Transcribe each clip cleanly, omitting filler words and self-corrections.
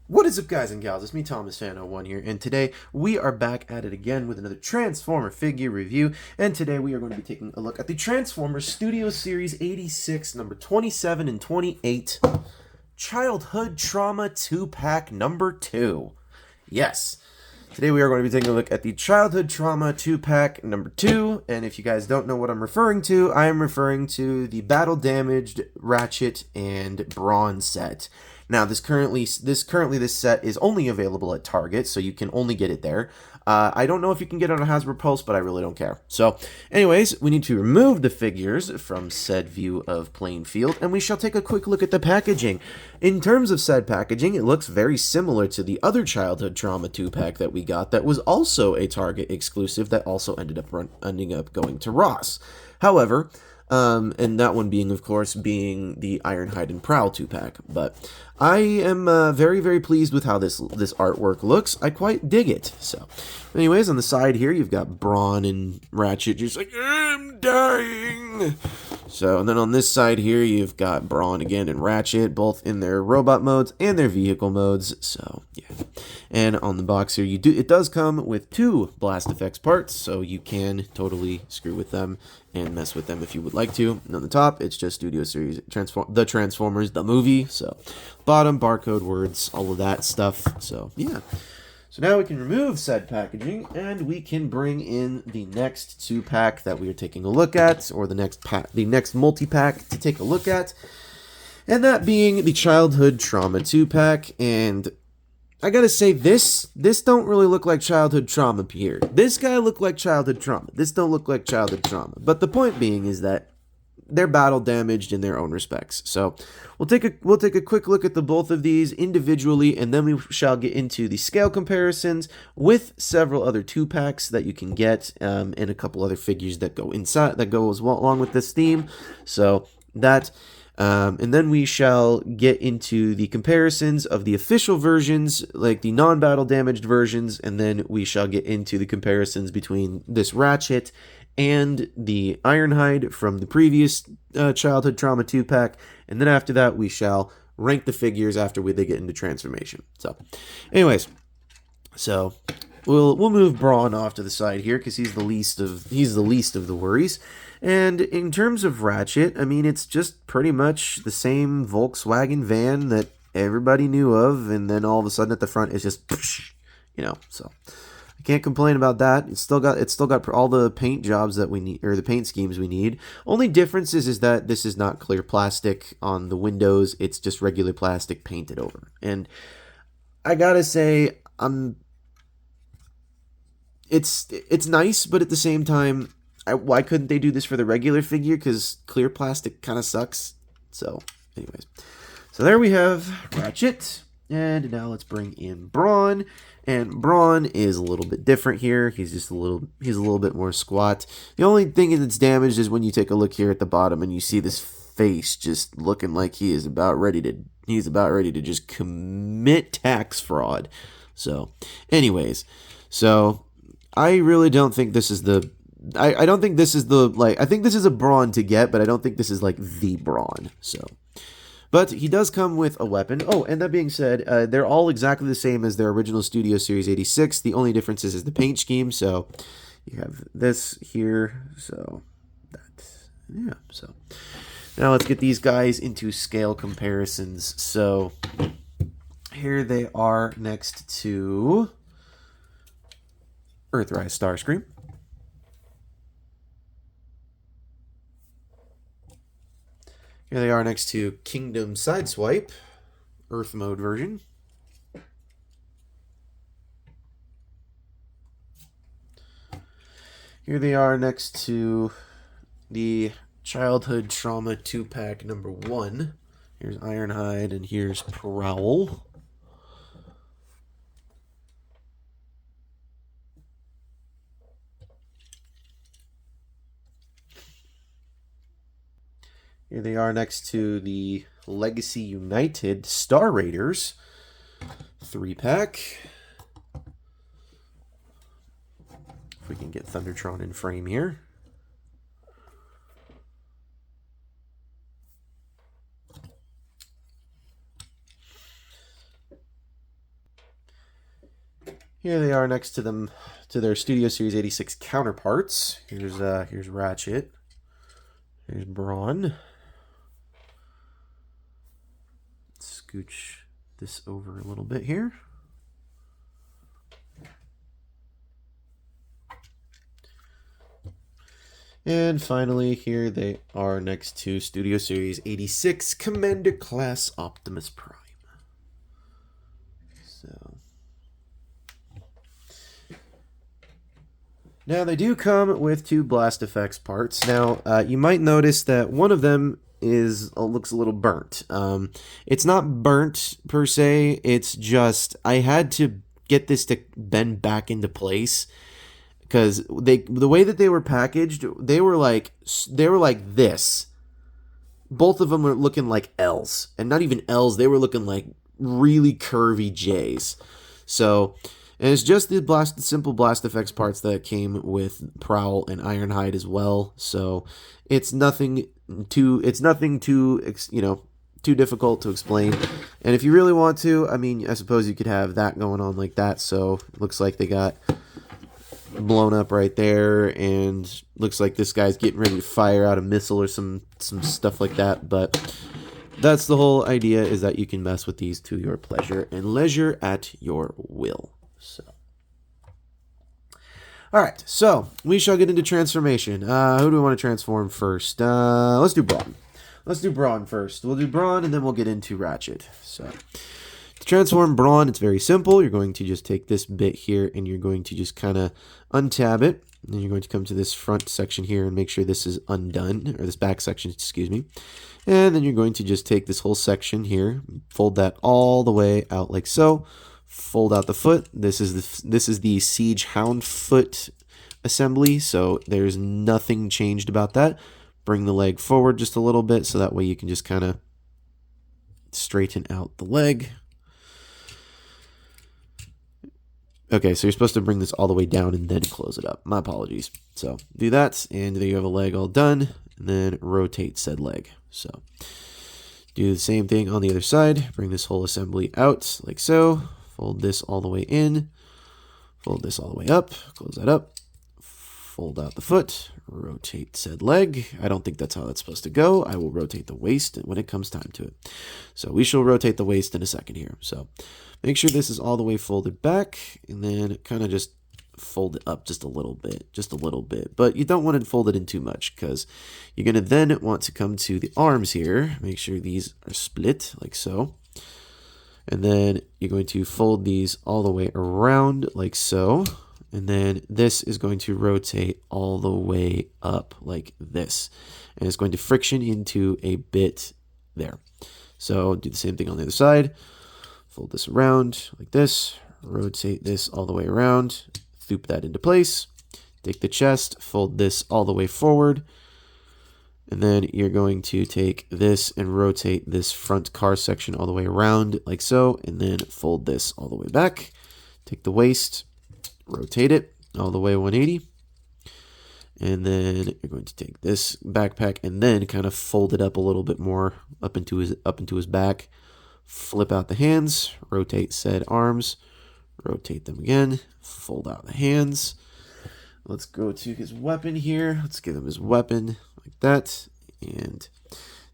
What is up, guys and gals? It's me, Thomas Fan01 here, and today we are back at it again with another Transformer figure review. And today we are going to be taking a look at the Transformers Studio Series 86, number 27 and 28, Childhood Trauma 2-Pack number 2. Yes. Today we are going to be taking a look at the Childhood Trauma 2-Pack number 2, and if you guys don't know what I'm referring to, I am referring to the Battle Damaged Ratchet and Brawn set. Now, this set is only available at Target, so you can only get it there. I don't know if you can get it on Hasbro Pulse, but I really don't care. So, anyways, we need to remove the figures from said view of playing field, and we shall take a quick look at the packaging. In terms of said packaging, it looks very similar to the other Childhood Trauma 2-pack that we got that was also a Target exclusive that also ended up going to Ross. However, and that one being, of course, being the Ironhide and Prowl 2-pack. But I am very, very pleased with how this artwork looks. I quite dig it. So, anyways, on the side here, you've got Brawn and Ratchet just like, I'm dying. So, and then on this side here, you've got Brawn again and Ratchet, both in their robot modes and their vehicle modes. So, yeah. And on the box here, it does come with 2 Blast Effects parts, so you can totally screw with them and mess with them if you would like to. And on the top, it's just Studio Series The Transformers, the movie. So, bottom, barcode words, all of that stuff. So, yeah. So now we can remove said packaging, and we can bring in the next 2-pack that we are taking a look at, or the next multi-pack to take a look at, and that being the Childhood Trauma 2-pack. And I gotta say, this don't really look like Childhood Trauma here. This guy looked like Childhood Trauma. This don't look like Childhood Trauma. But the point being is that they're battle damaged in their own respects. So we'll take a quick look at the both of these individually, and then we shall get into the scale comparisons with several other 2-packs that you can get, and a couple other figures that go along with this theme. So that. And then we shall get into the comparisons of the official versions, like the non-battle damaged versions, and then we shall get into the comparisons between this Ratchet and the Ironhide from the previous Childhood Trauma 2-pack, and then after that we shall rank the figures after they get into transformation. So, anyways, so we'll move Brawn off to the side here because he's the least of the worries. And in terms of Ratchet, I mean, it's just pretty much the same Volkswagen van that everybody knew of, and then all of a sudden at the front it's just, so I can't complain about that. It's still got all the paint jobs that we need, or the paint schemes we need. Only difference is that this is not clear plastic on the windows. It's just regular plastic painted over. And I gotta say, it's nice, but at the same time, why couldn't they do this for the regular figure? Because clear plastic kind of sucks. So, anyways. So there we have Ratchet. And now let's bring in Brawn. And Brawn is a little bit different here. He's a little bit more squat. The only thing that's damaged is when you take a look here at the bottom and you see this face just looking like he's about ready to just commit tax fraud. So, anyways. So, I really don't think this is I don't think this is I think this is a Brawn to get, but I don't think this is like the Brawn. So, but he does come with a weapon. Oh, and that being said, they're all exactly the same as their original Studio Series 86. The only difference is the paint scheme. So you have this here. So yeah. So now let's get these guys into scale comparisons. So here they are next to Earthrise Starscream. Here they are next to Kingdom Sideswipe, Earth Mode version. Here they are next to the Childhood Trauma 2-pack number 1. Here's Ironhide and here's Prowl. Here they are next to the Legacy United Star Raiders 3-pack. If we can get Thundertron in frame here. Here they are next to them, to their Studio Series 86 counterparts. Here's Ratchet. Here's Brawn. Scooch this over a little bit here. And finally, here they are next to Studio Series 86 Commander Class Optimus Prime. So now they do come with 2 Blast Effects parts. Now you might notice that one of them looks a little burnt. It's not burnt per se. It's just I had to get this to bend back into place. Because the way that they were packaged, they were like this. Both of them were looking like L's, and not even L's. They were looking like really curvy J's. So, and it's just the simple Blast Effects parts that came with Prowl and Ironhide as well. So, it's nothing too too difficult to explain. And if you really want to, I mean, I suppose you could have that going on like that. So, it looks like they got blown up right there, and looks like this guy's getting ready to fire out a missile or some stuff like that. But that's the whole idea, is that you can mess with these to your pleasure and leisure at your will. So alright, so we shall get into transformation. Who do we want to transform first? Let's do Brawn. Let's do Brawn first. We'll do Brawn, and then we'll get into Ratchet. So to transform Brawn, it's very simple. You're going to just take this bit here, and you're going to just kind of untab it. And then you're going to come to this front section here and make sure this is undone, or this back section, excuse me. And then you're going to just take this whole section here, fold that all the way out like so. Fold out the foot. This is the Siege Hound foot assembly, so there's nothing changed about that. Bring the leg forward just a little bit, so that way you can just kind of straighten out the leg. Okay, so you're supposed to bring this all the way down and then close it up. My apologies. So do that, and there you have a leg all done, and then rotate said leg. So do the same thing on the other side. Bring this whole assembly out like so. Fold this all the way in. Fold this all the way up. Close that up. Fold out the foot. Rotate said leg. I don't think that's how that's supposed to go. I will rotate the waist when it comes time to it. So we shall rotate the waist in a second here. So make sure this is all the way folded back, and then kind of just fold it up just a little bit. But you don't want to fold it in too much, because you're going to then want to come to the arms here. Make sure these are split like so. And then you're going to fold these all the way around like so. And then this is going to rotate all the way up like this. And it's going to friction into a bit there. So do the same thing on the other side. Fold this around like this. Rotate this all the way around. Thoop that into place. Take the chest. Fold this all the way forward. And then you're going to take this and rotate this front car section all the way around like so. And then fold this all the way back. Take the waist. Rotate it all the way 180. And then you're going to take this backpack and then kind of fold it up a little bit more up into his back. Flip out the hands, rotate said arms, rotate them again, fold out the hands. Let's go to his weapon here. Let's give him his weapon like that. And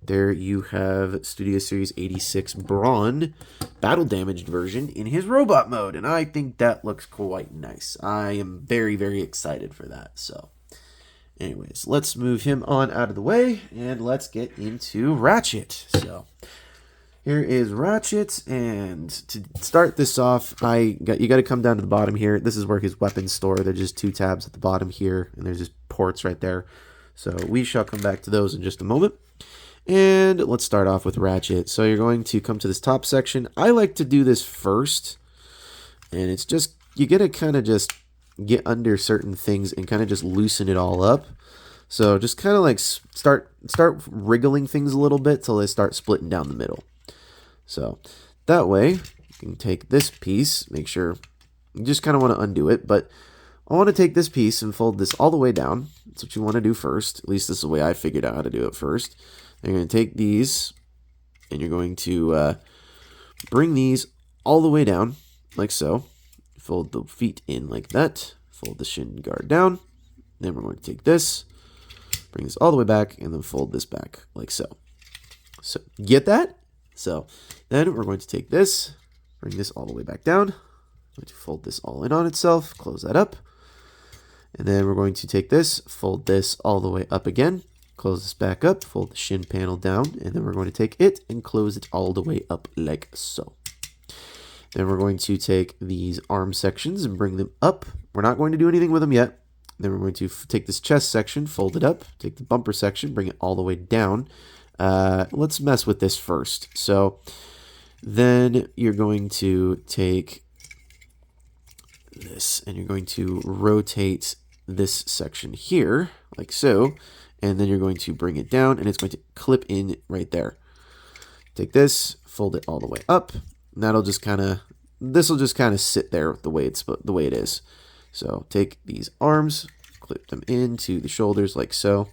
there you have Studio Series 86 Brawn battle damaged version in his robot mode. And I think that looks quite nice. I am very, very excited for that. So anyways, let's move him on out of the way and let's get into Ratchet. So here is Ratchet, and to start this off, you got to come down to the bottom here. This is where his weapons store. There's just 2 tabs at the bottom here, and there's just ports right there. So we shall come back to those in just a moment. And let's start off with Ratchet. So you're going to come to this top section. I like to do this first, and it's just, you got to kind of just get under certain things and kind of just loosen it all up. So just kind of like start wriggling things a little bit till they start splitting down the middle. So that way you can take this piece, make sure you just kind of want to undo it, but I want to take this piece and fold this all the way down. That's what you want to do first. At least this is the way I figured out how to do it first. And you're going to take these and you're going to bring these all the way down like so. fold the feet in like that, fold the shin guard down. Then we're going to take this, bring this all the way back, and then fold this back like so. So, get that? So, then we're going to take this, bring this all the way back down. I'm going to fold this all in on itself, close that up. And then we're going to take this, fold this all the way up again, close this back up, fold the shin panel down, and then we're going to take it and close it all the way up like so. Then we're going to take these arm sections and bring them up. We're not going to do anything with them yet. Then we're going to take this chest section, fold it up, take the bumper section, bring it all the way down. Let's mess with this first. So then you're going to take this and you're going to rotate this section here like so, and then you're going to bring it down and it's going to clip in right there. Take this, fold it all the way up, and that'll just kind of, this will just kind of sit there the way it is. So take these arms, clip them into the shoulders like so.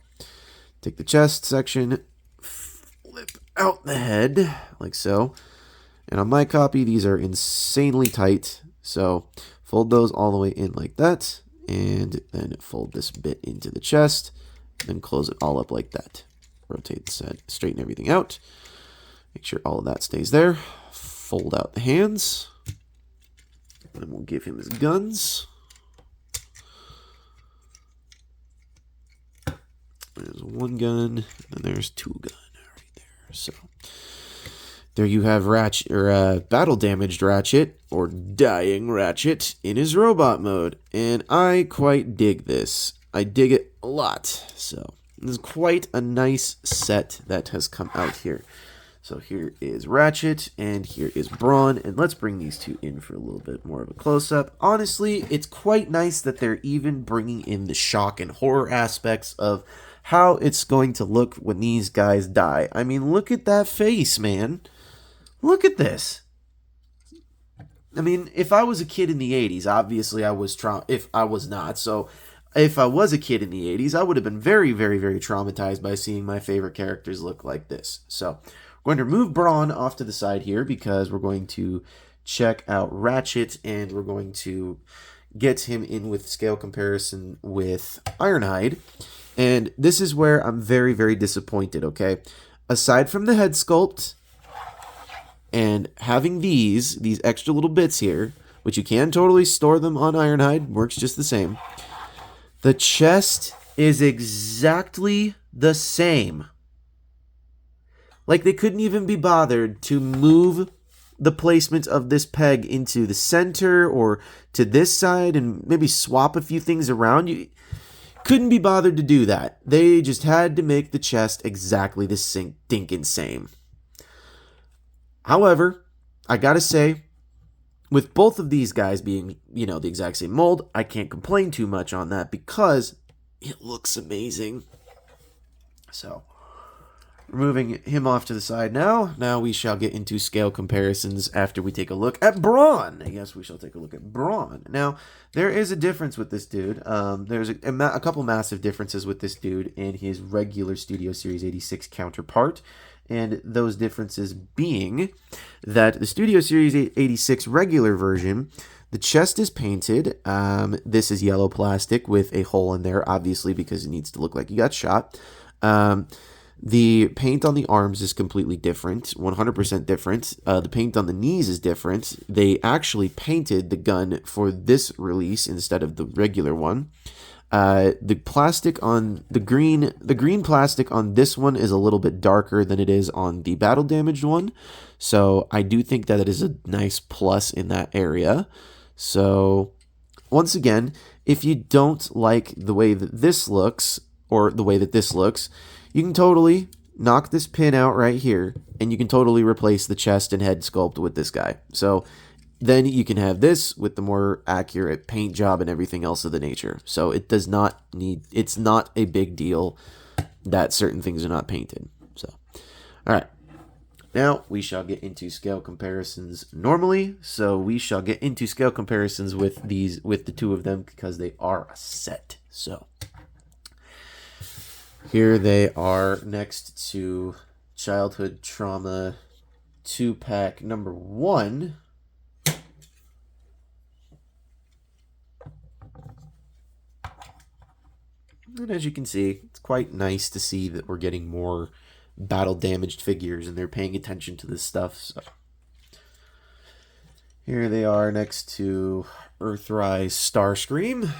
Take the chest section, flip out the head like so. And on my copy, these are insanely tight. So fold those all the way in like that. And then fold this bit into the chest. Then close it all up like that. Rotate the head, straighten everything out. Make sure all of that stays there. Fold out the hands. And then we'll give him his guns. There's one gun, and there's two gun right there. So there you have Ratchet, or battle damaged Ratchet, or dying Ratchet in his robot mode, and I quite dig this. I dig it a lot. So this is quite a nice set that has come out here. So here is Ratchet, and here is Brawn, and let's bring these two in for a little bit more of a close-up. Honestly, it's quite nice that they're even bringing in the shock and horror aspects of how it's going to look when these guys die. I mean, look at that face, man. Look at this. I mean, if I was a kid in the 80s, obviously I was if I was not. So if I was a kid in the 80s, I would have been very, very, very traumatized by seeing my favorite characters look like this. So we're going to remove Brawn off to the side here because we're going to check out Ratchet and we're going to get him in with scale comparison with Ironhide. And this is where I'm very, very disappointed, okay? Aside from the head sculpt and having these extra little bits here, which you can totally store them on Ironhide, works just the same. The chest is exactly the same. Like, they couldn't even be bothered to move the placement of this peg into the center or to this side and maybe swap a few things around. You couldn't be bothered to do that. They just had to make the chest exactly the stinking same. However, I gotta say, with both of these guys being, the exact same mold, I can't complain too much on that because it looks amazing. So, removing him off to the side now. Now we shall get into scale comparisons after we take a look at Brawn. Yes, we shall take a look at Brawn. Now, there is a difference with this dude. There's a couple massive differences with this dude and his regular Studio Series 86 counterpart. And those differences being that the Studio Series 86 regular version, the chest is painted. This is yellow plastic with a hole in there, obviously, because it needs to look like you got shot. The paint on the arms is completely different, 100% different. The paint on the knees is different. They actually painted the gun for this release instead of the regular one. The plastic on the green plastic on this one is a little bit darker than it is on the battle damaged one. So I do think that it is a nice plus in that area. So once again, if you don't like the way that this looks or the way that this looks, you can totally knock this pin out right here and you can totally replace the chest and head sculpt with this guy. So then you can have this with the more accurate paint job and everything else of the nature. So it does not need, it's not a big deal that certain things are not painted. So, all right. Now we shall get into scale comparisons normally. So we shall get into scale comparisons with the two of them because they are a set. So here they are next to Childhood Trauma 2-pack number 1. And as you can see, it's quite nice to see that we're getting more battle damaged figures and they're paying attention to this stuff. So here they are next to Earthrise Starscream.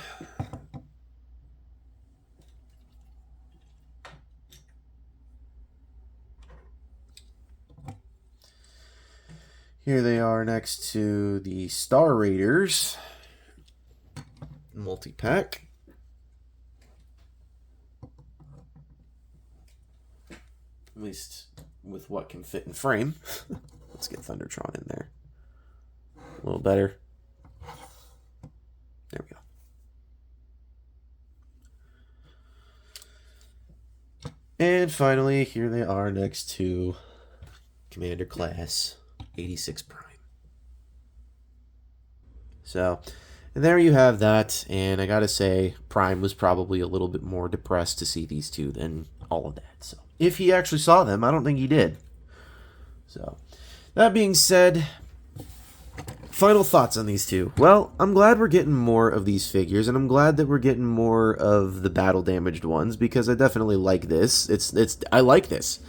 Here they are next to the Star Raiders multi-pack. At least with what can fit in frame. Let's get Thundertron in there. A little better. There we go. And finally, here they are next to Commander Class 86 Prime. So, and there you have that. And I gotta say, Prime was probably a little bit more depressed to see these two than all of that. So, if he actually saw them, I don't think he did. So, that being said, final thoughts on these two. Well, I'm glad we're getting more of these figures, and I'm glad that we're getting more of the battle damaged ones, because I definitely like this. I like this.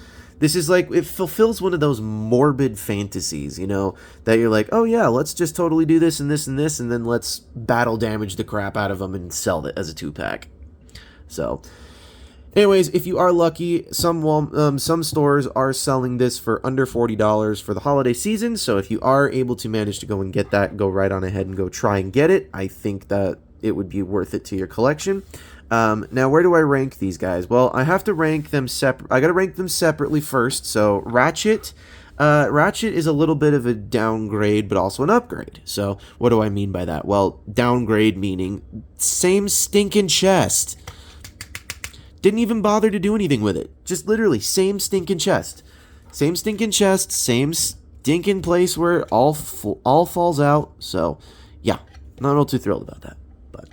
This is like, it fulfills one of those morbid fantasies, you know, that you're like, oh yeah, let's just totally do this and this and this, and then let's battle damage the crap out of them and sell it as a 2-pack. So, anyways, if you are lucky, some stores are selling this for under $40 for the holiday season. So if you are able to manage to go and get that, go right on ahead and go try and get it. I think that it would be worth it to your collection. Now, where do I rank these guys? Well, I have to rank them separate. I got to rank them separately first. So Ratchet. Ratchet is a little bit of a downgrade, but also an upgrade. So what do I mean by that? Well, downgrade meaning same stinking chest. Didn't even bother to do anything with it. Just literally, same stinking chest. Same stinking chest, same stinking place where it all falls out. So, yeah, not all too thrilled about that. But,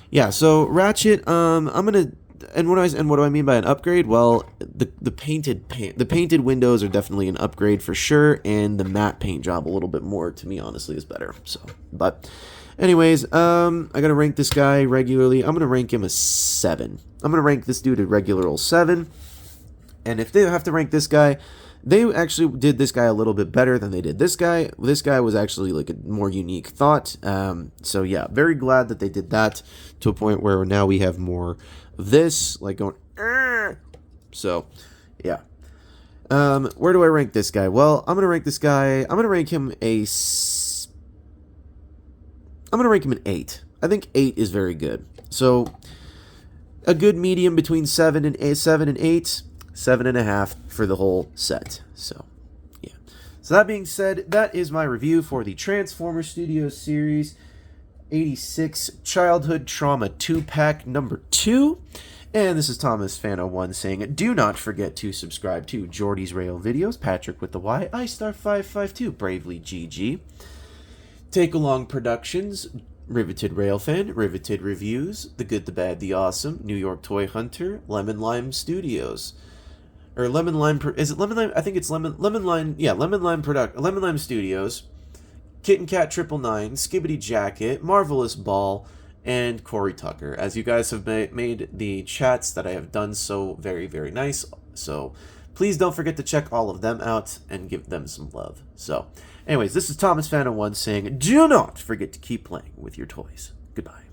yeah, so Ratchet, I'm gonna, and what do I mean by an upgrade? Well, the painted windows are definitely an upgrade for sure, and the matte paint job a little bit more, to me, honestly, is better. So, but, anyways, I gotta rank this guy regularly. I'm gonna rank him a 7. I'm going to rank this dude a regular old 7. And if they have to rank this guy, they actually did this guy a little bit better than they did this guy. This guy was actually like a more unique thought. So yeah, very glad that they did that to a point where now we have more of this, like going, Arr! So yeah. Where do I rank this guy? Well, I'm going to rank this guy, I'm going to rank him an 8. I think 8 is very good. So a good medium between 7 and 8, 7.5 for the whole set. So, yeah. So that being said, that is my review for the Transformers Studios Series 86 Childhood Trauma 2-pack number 2. And this is Thomas Fan01 saying, do not forget to subscribe to Jordy's Rail videos, Patrick with the Y, iStar552, Bravely GG, Take Along Productions, Riveted Railfan, Riveted Reviews, The Good, the Bad, the Awesome, New York Toy Hunter, Lemon Lime Studios. Or Lemon Lime, is it Lemon Lime? I think it's Lemon Lime, yeah, Lemon Lime Studios, Kitten Cat 999, Skibbity Jacket, Marvelous Ball, and Corey Tucker. As you guys have made the chats that I have done so very, very nice. So please don't forget to check all of them out and give them some love. So, anyways, this is Thomas Fan01 saying, do not forget to keep playing with your toys. Goodbye.